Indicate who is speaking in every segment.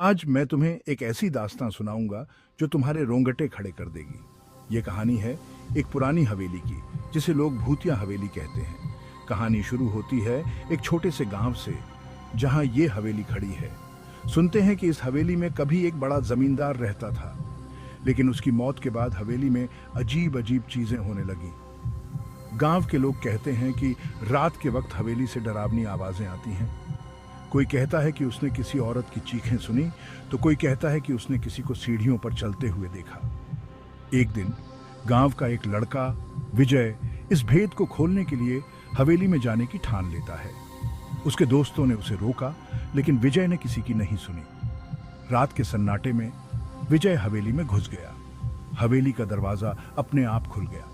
Speaker 1: आज मैं तुम्हें एक ऐसी दास्तां सुनाऊंगा जो तुम्हारे रोंगटे खड़े कर देगी। ये कहानी है एक पुरानी हवेली की, जिसे लोग भूतिया हवेली कहते हैं। कहानी शुरू होती है एक छोटे से गांव से, जहां ये हवेली खड़ी है। सुनते हैं कि इस हवेली में कभी एक बड़ा जमींदार रहता था, लेकिन उसकी मौत के बाद हवेली में अजीब अजीब चीजें होने लगी। गांव के लोग कहते हैं कि रात के वक्त हवेली से डरावनी आवाजें आती हैं। कोई कहता है कि उसने किसी औरत की चीखें सुनी, तो कोई कहता है कि उसने किसी को सीढ़ियों पर चलते हुए देखा। एक दिन गांव का एक लड़का विजय इस भेद को खोलने के लिए हवेली में जाने की ठान लेता है। उसके दोस्तों ने उसे रोका, लेकिन विजय ने किसी की नहीं सुनी। रात के सन्नाटे में विजय हवेली में घुस गया। हवेली का दरवाजा अपने आप खुल गया।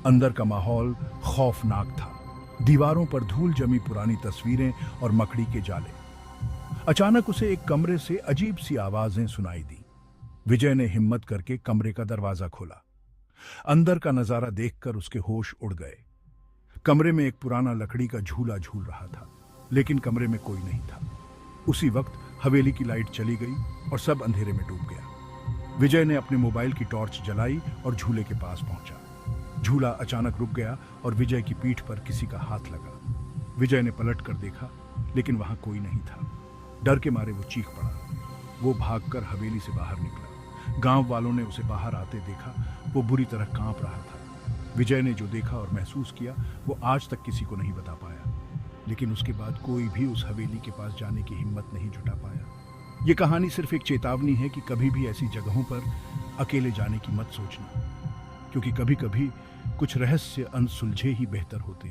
Speaker 1: अंदर का माहौल खौफनाक था। दीवारों पर धूल जमी पुरानी तस्वीरें और मकड़ी के जाले। अचानक उसे एक कमरे से अजीब सी आवाजें सुनाई दी। विजय ने हिम्मत करके कमरे का दरवाजा खोला। अंदर का नजारा देखकर उसके होश उड़ गए। कमरे में एक पुराना लकड़ी का झूला झूल रहा था, लेकिन कमरे में कोई नहीं था। उसी वक्त हवेली की लाइट चली गई और सब अंधेरे में डूब गया। विजय ने अपने मोबाइल की टॉर्च जलाई और झूले के पास पहुंचा। झूला अचानक रुक गया और विजय की पीठ पर किसी का हाथ लगा। विजय ने पलट कर देखा, लेकिन वहां कोई नहीं था। डर के मारे वो चीख पड़ा। वो भागकर हवेली से बाहर निकला। गांव वालों ने उसे बाहर आते देखा। वो बुरी तरह कांप रहा था। विजय ने जो देखा और महसूस किया, वो आज तक किसी को नहीं बता पाया। लेकिन उसके बाद कोई भी उस हवेली के पास जाने की हिम्मत नहीं जुटा पाया। ये कहानी सिर्फ एक चेतावनी है कि कभी भी ऐसी जगहों पर अकेले जाने की मत सोचना, क्योंकि कभी कभी कुछ रहस्य अनसुलझे ही बेहतर होते हैं।